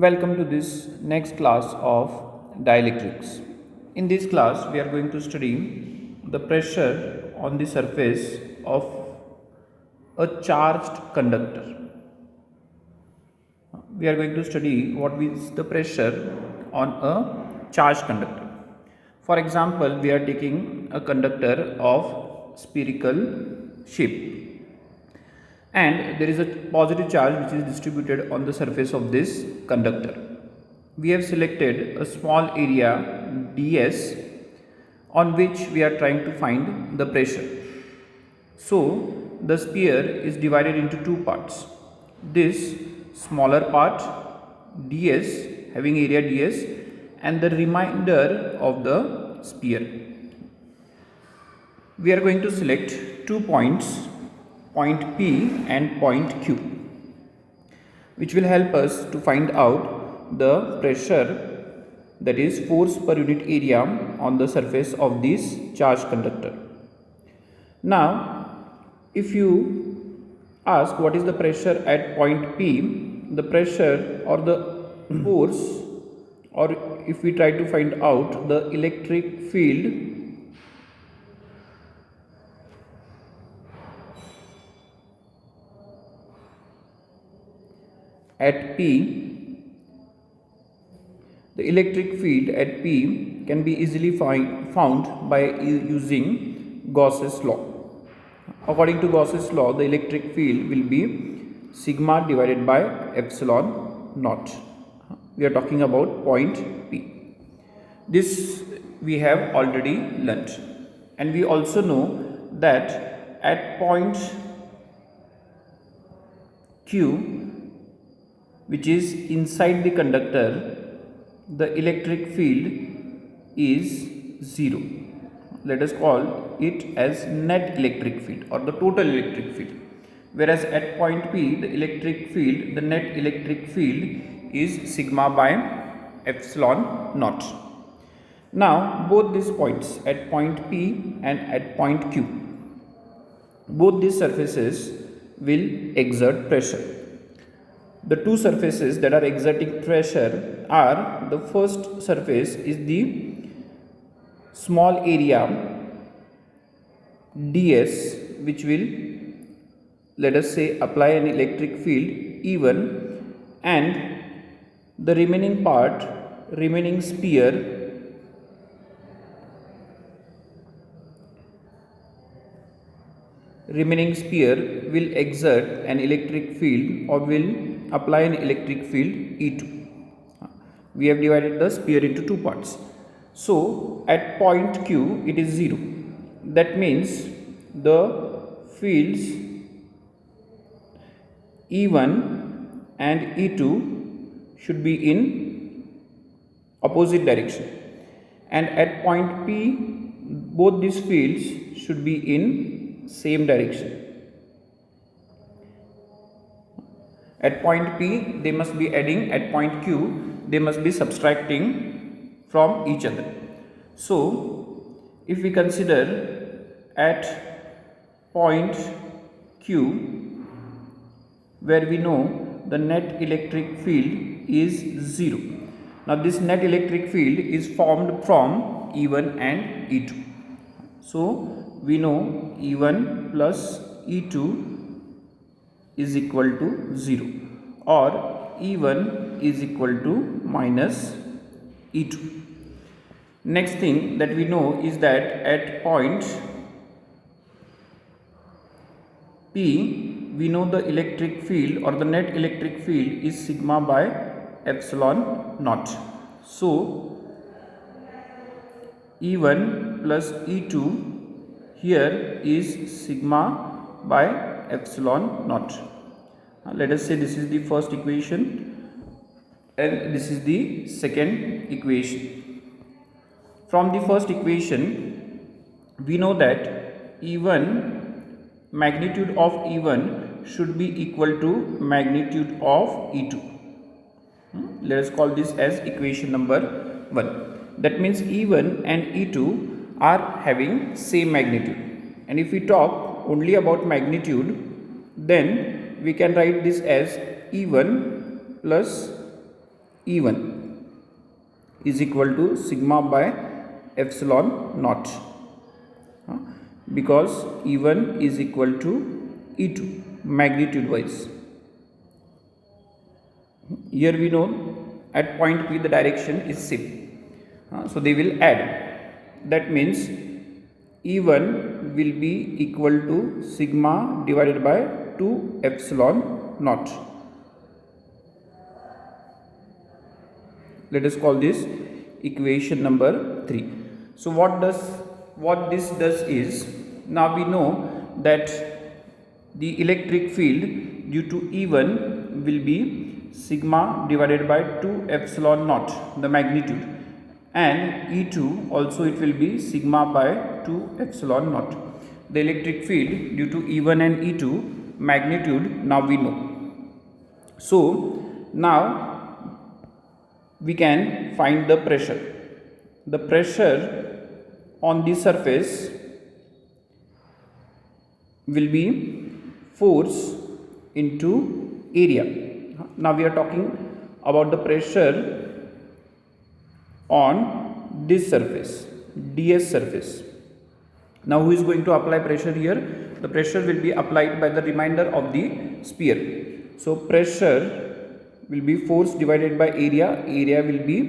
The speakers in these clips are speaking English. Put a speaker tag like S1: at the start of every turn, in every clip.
S1: Welcome to this next class of dielectrics. In this class, we are going to study the pressure on the surface of a charged conductor. We are going to study what is the pressure on a charged conductor. For example, we are taking a conductor of spherical shape, and there is a positive charge which is distributed on the surface of this conductor. We have selected a small area ds on which we are trying to find the pressure. So the sphere is divided into two parts. This smaller part ds, having area ds, and the remainder of the sphere. We are going to select 2 points, point P and point Q, which will help us to find out the pressure, that is force per unit area on the surface of this charged conductor. Now, if you ask what is the pressure at point P, the pressure or the force, or if we try to find out the electric field at P, the electric field at P can be easily found by using Gauss's law. According to Gauss's law, the electric field will be sigma divided by epsilon naught. We are talking about point P. This we have already learnt, and we also know that at point Q, which is inside the conductor, the electric field is 0. Let us call it as net electric field or the total electric field. Whereas at point P, the electric field, the net electric field is sigma by epsilon naught. Now, both these points at point P and at point Q, both these surfaces will exert pressure. The two surfaces that are exerting pressure are, the first surface is the small area ds, which will, let us say, apply an electric field E1, and the remaining part, remaining sphere, will exert an electric field or will apply an electric field E2. We have divided the sphere into two parts. So at point Q it is 0. That means the fields E1 and E2 should be in opposite direction, and at point P both these fields should be in same direction. At point P they must be adding, at point Q they must be subtracting from each other. So if we consider at point Q, where we know the net electric field is 0. Now this net electric field is formed from E1 and E2. So we know E1 plus E2 is equal to 0, or E1 is equal to minus E2. Next thing that we know is that at point P, we know the electric field or the net electric field is sigma by epsilon naught. So E1 plus E2 here is sigma by epsilon naught. Let us say this is the first equation and this is the second equation. From the first equation we know that E1, magnitude of E1 should be equal to magnitude of E2. Let us call this as equation number 1. That means E1 and E2 are having same magnitude, and if we talk only about magnitude, then we can write this as E1 plus E1 is equal to sigma by epsilon naught, because E1 is equal to E2 magnitude wise. Here we know at point P the direction is same, so they will add. That means E1 will be equal to sigma divided by 2 epsilon naught. Let us call this equation number 3. So what this does is, now we know that the electric field due to E1 will be sigma divided by 2 epsilon naught, the magnitude, and E2 also it will be sigma by 2 epsilon naught. The electric field due to E1 and E2 magnitude now we know. So now we can find the pressure. The pressure on the surface will be force into area. Now we are talking about the pressure on this surface, ds surface. Now who is going to apply pressure here? The pressure will be applied by the remainder of the sphere. So pressure will be force divided by area, area will be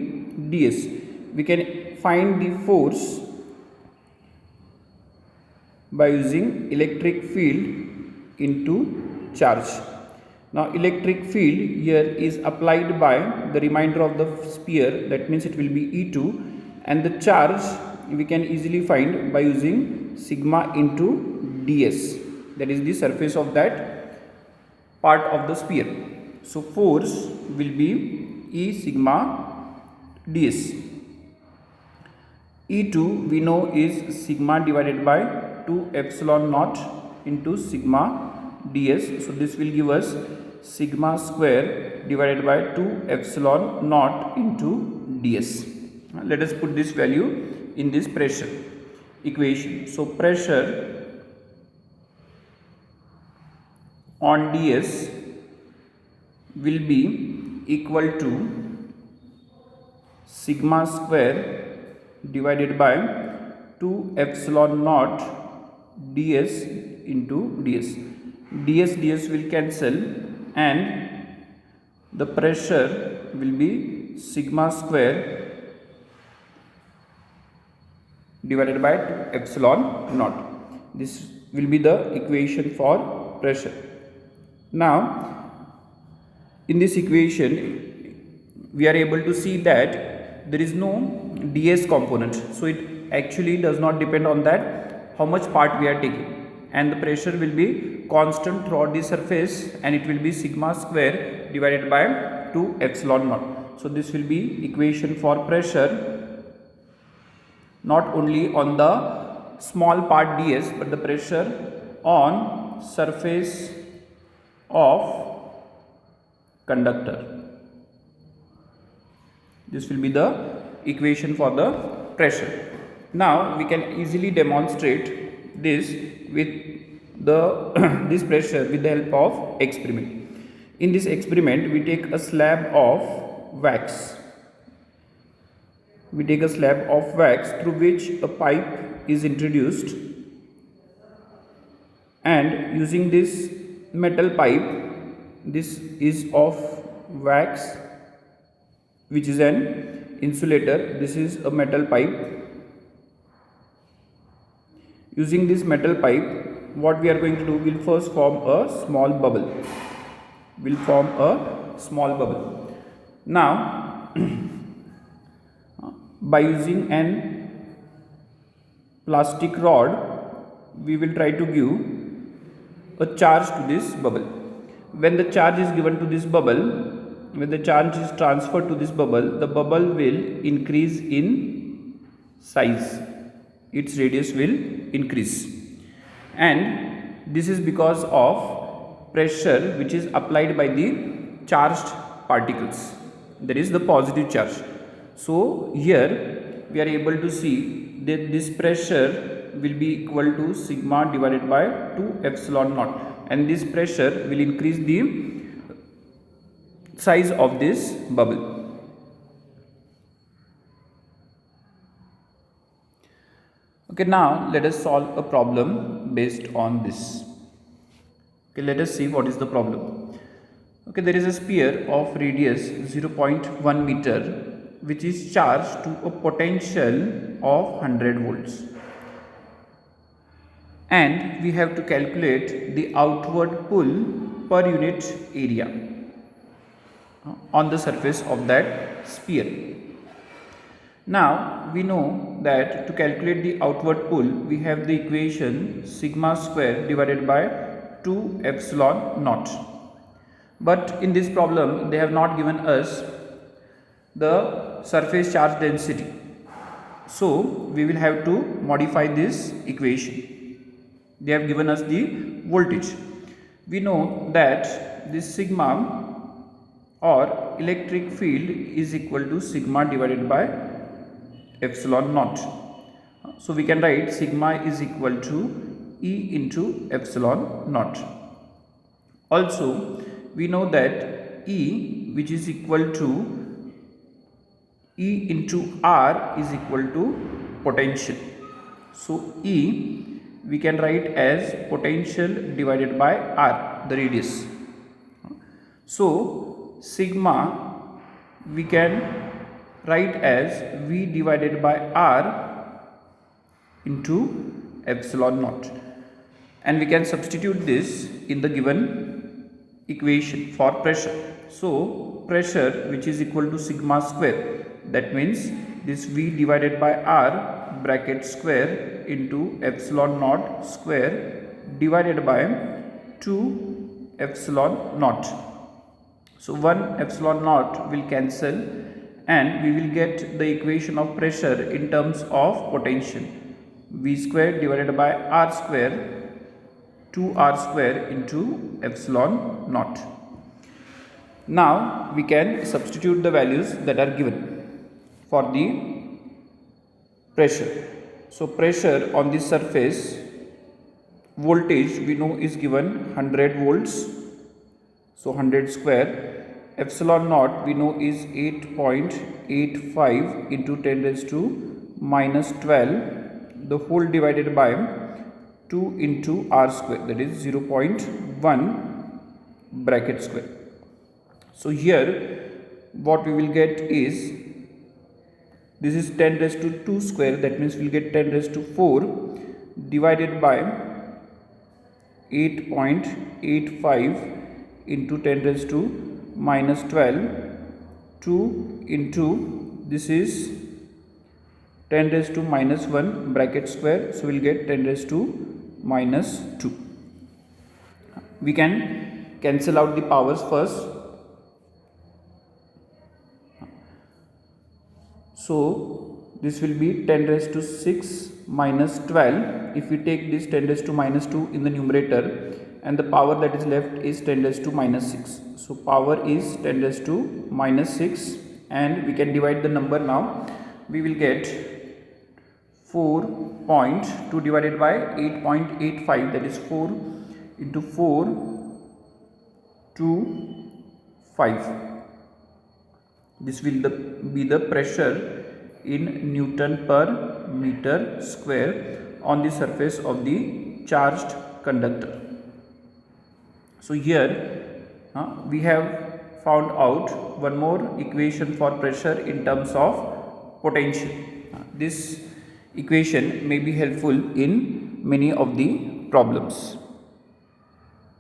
S1: ds. We can find the force by using electric field into charge. Now electric field here is applied by the remainder of the sphere, that means it will be E2, and the charge we can easily find by using sigma into ds, that is the surface of that part of the sphere. So force will be E sigma ds. E2 we know is sigma divided by 2 epsilon naught into sigma ds. So this will give us sigma square divided by 2 epsilon naught into ds. Let us put this value in this pressure equation. So pressure on ds will be equal to sigma square divided by 2 epsilon naught ds into ds. ds will cancel, and the pressure will be sigma square divided by 2 epsilon naught. This will be the equation for pressure. Now in this equation we are able to see that there is no ds component, so it actually does not depend on that how much part we are taking, and the pressure will be constant throughout the surface, and it will be sigma square divided by 2 epsilon naught. So this will be equation for pressure not only on the small part ds, but the pressure on surface of conductor. This will be the equation for the pressure. Now we can easily demonstrate this with the this pressure with the help of experiment. In this experiment we take a slab of wax. We take a slab of wax through which a pipe is introduced, and using this metal pipe, this is of wax which is an insulator. This is a metal pipe. Using this metal pipe, what we are going to do, we'll first form a small bubble. We'll form a small bubble. Now by using an plastic rod, we will try to give a charge to this bubble. When the charge is given to this bubble, when the charge is transferred to this bubble, the bubble will increase in size, its radius will increase, and this is because of pressure which is applied by the charged particles, that is the positive charge. So here we are able to see that this pressure will be equal to sigma divided by 2 epsilon naught, and this pressure will increase the size of this bubble. Okay, now let us solve a problem based on this. Okay, let us see what is the problem. Okay, there is a sphere of radius 0.1 meter which is charged to a potential of 100 volts, and we have to calculate the outward pull per unit area on the surface of that sphere. Now we know that to calculate the outward pull we have the equation sigma square divided by 2 epsilon naught. But in this problem they have not given us the surface charge density, so we will have to modify this equation. They have given us the voltage. We know that this sigma or electric field is equal to sigma divided by epsilon naught. So we can write sigma is equal to E into epsilon naught. Also we know that E, which is equal to E into R, is equal to potential. So E we can write as potential divided by R, the radius. So sigma we can write as V divided by R into epsilon naught, and we can substitute this in the given equation for pressure. So pressure, which is equal to sigma square, that means this V divided by R bracket square into epsilon naught square divided by 2 epsilon naught. So 1 epsilon naught will cancel and we will get the equation of pressure in terms of potential. V square divided by R square, 2R square into epsilon naught. Now we can substitute the values that are given for the pressure. So pressure on the surface, voltage we know is given 100 volts, so 100 square. Epsilon naught we know is 8.85 into 10 raised to minus 12, the whole divided by 2 into R square, that is 0.1 bracket square. So here what we will get is, this is 10 raised to 2 square, that means we will get 10 raised to 4 divided by 8.85 into 10 raised to minus 12, 2 into, this is 10 raised to minus 1 bracket square, so we will get 10 raised to minus 2. We can cancel out the powers first. So this will be 10 raised to 6 minus 12. If we take this 10 raised to minus 2 in the numerator, and the power that is left is 10 raised to minus 6. So power is 10 raised to minus 6, and we can divide the number now. We will get 4.2 divided by 8.85, that is 4 into 4 to 5. This will be the pressure in Newton per meter square on the surface of the charged conductor. So here we have found out one more equation for pressure in terms of potential. This equation may be helpful in many of the problems.